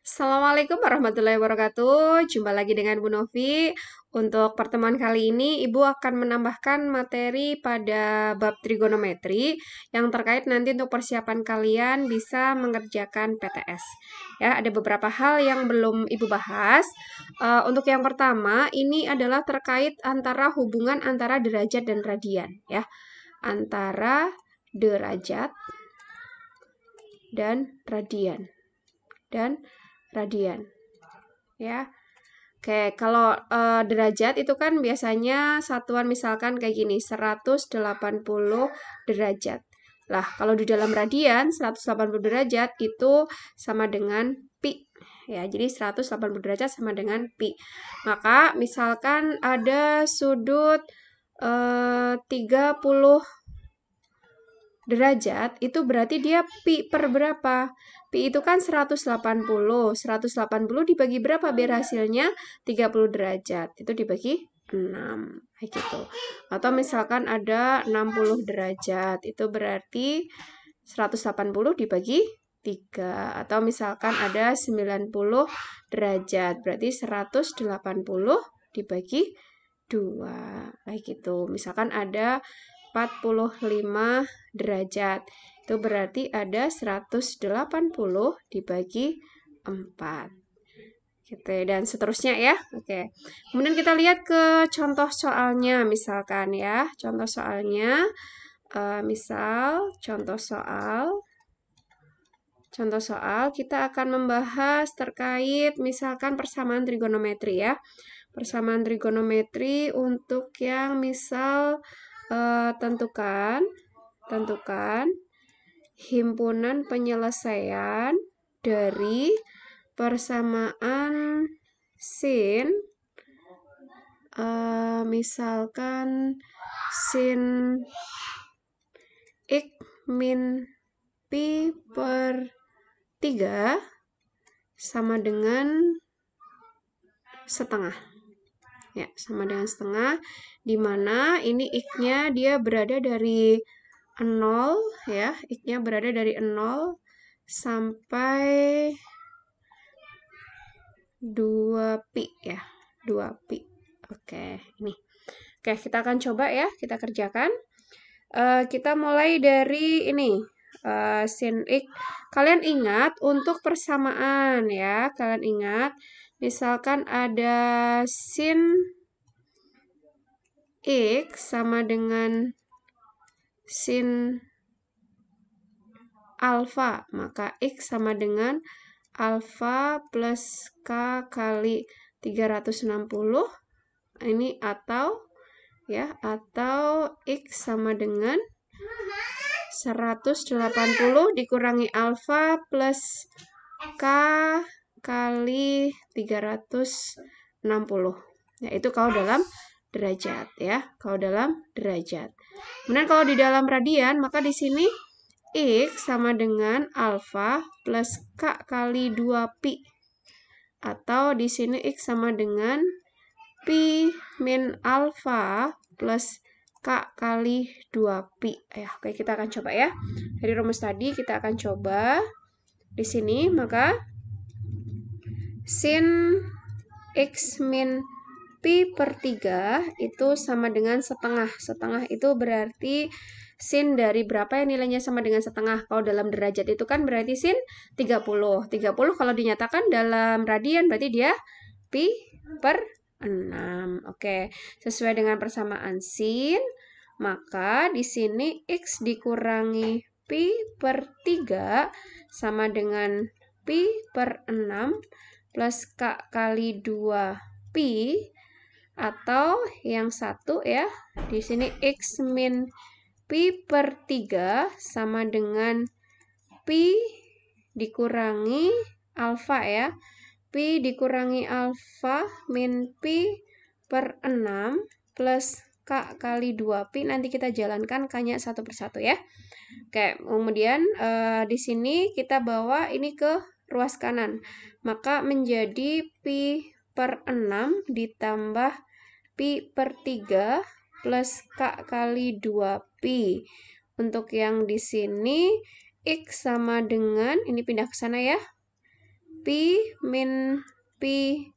Assalamualaikum warahmatullahi wabarakatuh. Jumpa lagi dengan Bu Novi. Untuk pertemuan kali ini, Ibu akan menambahkan materi pada bab trigonometri yang terkait nanti untuk persiapan kalian bisa mengerjakan PTS. Ya, ada beberapa hal yang belum Ibu bahas. Untuk yang pertama, ini adalah terkait antara hubungan antara derajat dan radian, ya. Antara derajat dan radian, ya. Oke, kalau derajat itu kan biasanya satuan misalkan kayak gini, 180 derajat. Lah, kalau di dalam radian 180 derajat itu sama dengan pi. Ya, jadi 180 derajat sama dengan pi. Maka misalkan ada sudut 30 derajat, itu berarti dia pi per berapa? Pi itu kan 180. 180 dibagi berapa biar hasilnya 30 derajat? Itu dibagi 6. Kayak gitu. Atau misalkan ada 60 derajat, itu berarti 180 dibagi 3. Atau misalkan ada 90 derajat, berarti 180 dibagi 2. Kayak gitu. Misalkan ada 45 derajat. Itu berarti ada 180 dibagi 4. Gitu, dan seterusnya ya. Oke. Kemudian kita lihat ke contoh soalnya misalkan ya. Contoh soalnya misal contoh soal kita akan membahas terkait misalkan persamaan trigonometri ya. Persamaan trigonometri untuk yang misal tentukan himpunan penyelesaian dari persamaan sin misalkan sin x min pi per 3 sama dengan setengah. Ya, sama dengan setengah, di mana ini x-nya dia berada dari 0 ya, x-nya berada dari 0 sampai 2 pi ya, 2 pi. Oke, ini. Oke, kita akan coba ya, kita kerjakan. Kita mulai dari ini, sin x. Kalian ingat untuk persamaan ya, kalian ingat. Misalkan ada sin x sama dengan sin alfa, maka x sama dengan alfa plus k kali 360. Ini atau x sama dengan 180 dikurangi alfa plus k kali 360. Ya, itu kalau dalam derajat ya, kalau dalam derajat. Kemudian kalau di dalam radian, maka di sini x sama dengan alfa plus k kali 2 pi. Atau di sini x sama dengan pi min alfa plus k kali 2 pi. Ya, oke, kita akan coba ya. Dari rumus tadi kita akan coba di sini, maka sin x min pi per 3 itu sama dengan setengah. Setengah itu berarti sin dari berapa ya nilainya sama dengan setengah. Kalau dalam derajat itu kan berarti sin 30. 30 kalau dinyatakan dalam radian berarti dia pi per 6. Oke, sesuai dengan persamaan sin, maka di sini x dikurangi pi per 3 sama dengan pi per 6 plus k kali 2 pi. Atau yang satu ya, di sini x min pi per 3 sama dengan pi dikurangi alfa ya. Pi dikurangi alfa min pi per 6 plus k kali 2 pi. Nanti kita jalankan k-nya satu persatu ya. Oke, kemudian di sini kita bawa ini ke ruas kanan. Maka menjadi pi per 6 ditambah pi per 3 plus k kali 2 pi. Untuk yang di sini x sama dengan, ini pindah ke sana ya, Pi min Pi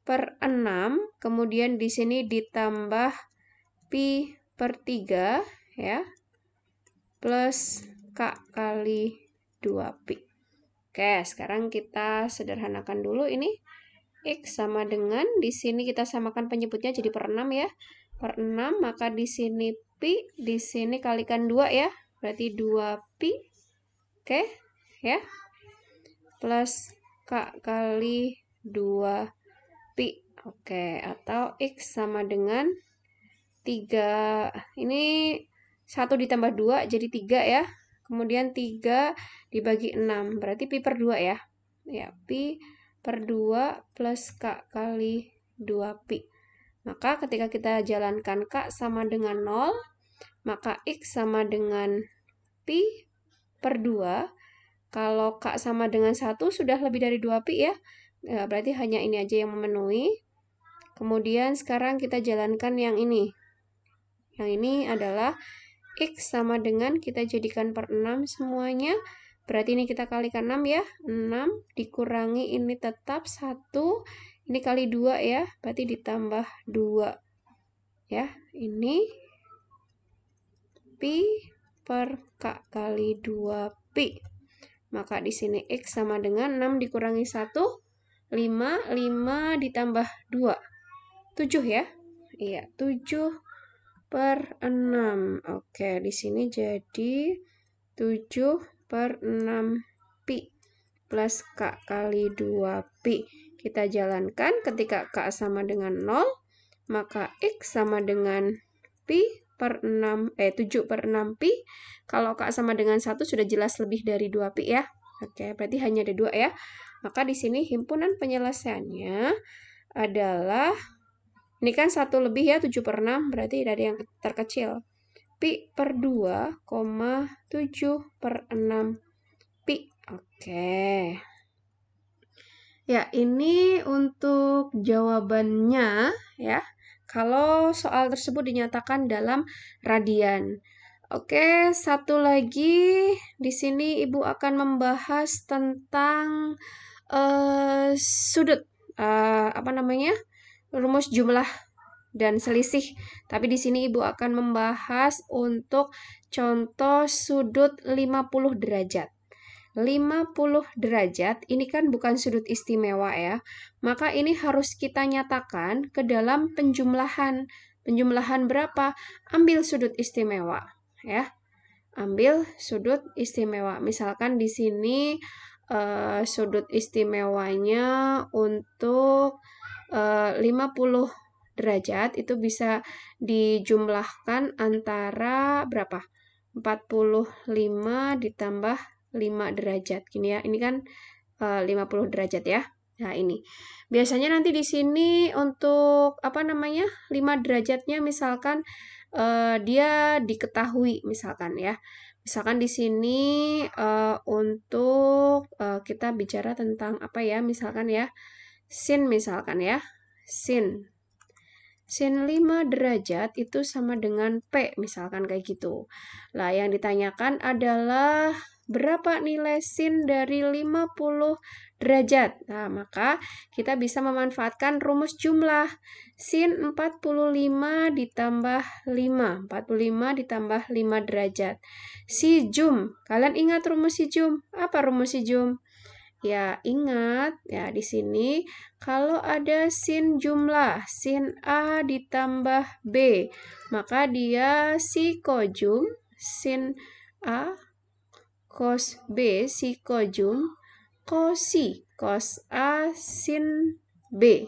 per 6, kemudian di sini ditambah Pi per 3, ya, plus K kali 2Pi. Oke, sekarang kita sederhanakan dulu ini. X sama dengan, di sini kita samakan penyebutnya jadi per 6 ya. Per 6, maka di sini Pi, di sini kalikan 2 ya. Berarti 2Pi. Oke, ya. Plus K kali 2Pi. Oke, atau X sama dengan 3. Ini 1 ditambah 2 jadi 3 ya. Kemudian 3 dibagi 6. Berarti Pi per 2 ya. Ya, Pi per 2 plus K kali 2Pi. Maka ketika kita jalankan K sama dengan 0, maka X sama dengan Pi per 2. Kalau K sama dengan 1 sudah lebih dari 2Pi ya. Berarti hanya ini aja yang memenuhi. Kemudian sekarang kita jalankan yang ini. Yang ini adalah X sama dengan, kita jadikan per 6 semuanya. Berarti ini kita kalikan 6 ya. 6 dikurangi ini tetap 1. Ini kali 2 ya. Berarti ditambah 2. Ya, ini Pi per K kali 2Pi. Maka di sini X sama dengan 6 dikurangi 1, 5. 5 ditambah 2. 7 ya. Iya, 7 per 6. Oke, di sini jadi 7 per 6 Pi plus K kali 2 Pi. Kita jalankan, ketika K sama dengan 0, maka X sama dengan Pi per 6, 7 per 6 Pi. Kalau K sama dengan 1 sudah jelas lebih dari 2 Pi ya. Oke, berarti hanya ada 2 ya. Maka di sini himpunan penyelesaiannya adalah, ini kan 1 lebih ya, 7 per 6, berarti dari yang terkecil. Pi per 2, 7 per 6 Pi. Oke. Ya, ini untuk jawabannya ya. Kalau soal tersebut dinyatakan dalam radian. Oke, satu lagi di sini Ibu akan membahas tentang sudut rumus jumlah dan selisih. Tapi di sini Ibu akan membahas untuk contoh sudut 50 derajat. 50 derajat ini kan bukan sudut istimewa ya. Maka ini harus kita nyatakan ke dalam penjumlahan. Penjumlahan berapa? Ambil sudut istimewa ya. Ambil sudut istimewa. Misalkan di sini sudut istimewanya untuk 50 derajat itu bisa dijumlahkan antara berapa? 45 ditambah 5 derajat. Gini ya, ini kan 50 derajat ya. Nah, ini. Biasanya nanti di sini untuk 5 derajatnya misalkan dia diketahui misalkan ya. Misalkan di sini untuk kita bicara tentang misalkan ya. Sin misalkan ya. Sin 5 derajat itu sama dengan P, misalkan kayak gitu. Lah, yang ditanyakan adalah berapa nilai sin dari 50 derajat. Nah, maka kita bisa memanfaatkan rumus jumlah. Sin 45 ditambah 5. 45 ditambah 5 derajat. Si jum. Kalian ingat rumus si jum? Apa rumus si jum? Ya, ingat ya di sini kalau ada sin jumlah, sin A ditambah B, maka dia sikojum, sin A cos B sikojum kosi, cos A sin B.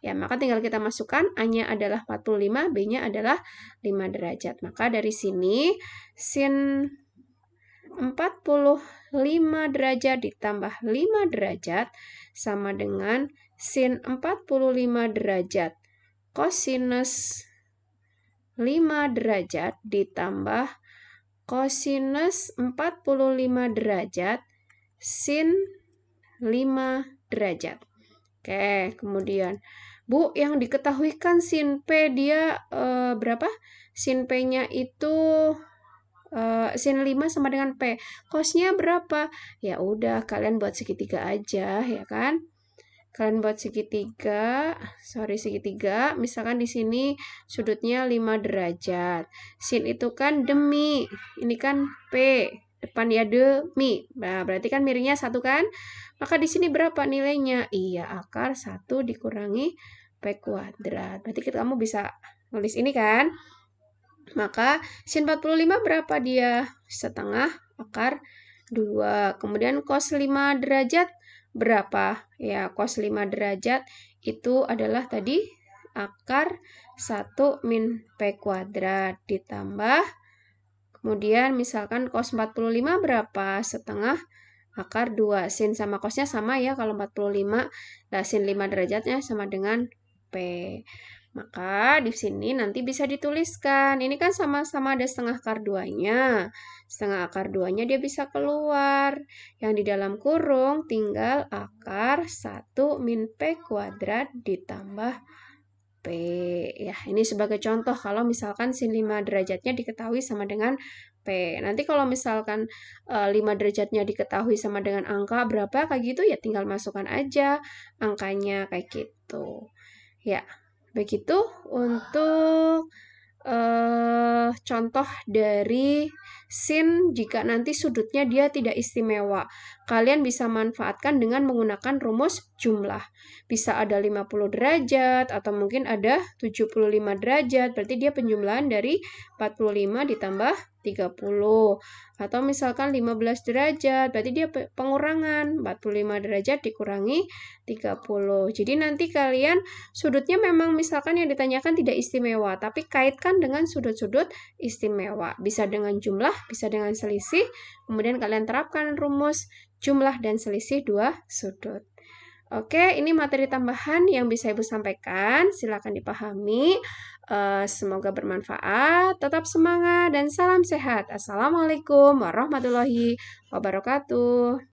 Ya, maka tinggal kita masukkan, A-nya adalah 45, B-nya adalah 5 derajat. Maka dari sini sin 45 derajat ditambah 5 derajat sama dengan sin 45 derajat kosinus 5 derajat ditambah kosinus 45 derajat sin 5 derajat. Oke, kemudian Bu, yang diketahui kan sin P dia berapa? Sin P-nya itu sin 5 sama dengan P. Cosnya berapa? Ya udah, kalian buat segitiga aja, ya kan? Kalian buat segitiga, misalkan di sini sudutnya 5 derajat. Sin itu kan demi, ini kan P, depan ya demi. Nah, berarti kan miringnya 1 kan? Maka di sini berapa nilainya? Iya, akar 1 dikurangi P kuadrat. Berarti kamu bisa nulis ini kan? Maka sin 45 berapa dia? Setengah akar 2. Kemudian cos 5 derajat berapa? Ya, cos 5 derajat itu adalah tadi akar 1 min P kuadrat ditambah, kemudian misalkan cos 45 berapa? Setengah akar 2. Sin sama cosnya sama ya kalau 45. Nah, sin 5 derajatnya sama dengan P. Maka di sini nanti bisa dituliskan. Ini kan sama-sama ada setengah akar 2-nya. Setengah akar 2-nya dia bisa keluar. Yang di dalam kurung tinggal akar 1 min P kuadrat ditambah P. Ya, ini sebagai contoh kalau misalkan sin 5 derajatnya diketahui sama dengan P. Nanti kalau misalkan 5 derajatnya diketahui sama dengan angka berapa kayak gitu ya tinggal masukkan aja angkanya kayak gitu. Ya, begitu untuk contoh dari sin jika nanti sudutnya dia tidak istimewa. Kalian bisa manfaatkan dengan menggunakan rumus jumlah. Bisa ada 50 derajat atau mungkin ada 75 derajat. Berarti dia penjumlahan dari 45 ditambah 30. Atau misalkan 15 derajat, berarti dia pengurangan 45 derajat dikurangi 30. Jadi nanti kalian sudutnya memang misalkan yang ditanyakan tidak istimewa, tapi kaitkan dengan sudut-sudut istimewa. Bisa dengan jumlah, bisa dengan selisih. Kemudian kalian terapkan rumus jumlah dan selisih dua sudut. Oke, ini materi tambahan yang bisa Ibu sampaikan. Silakan dipahami. Semoga bermanfaat. Tetap semangat dan salam sehat. Assalamualaikum warahmatullahi wabarakatuh.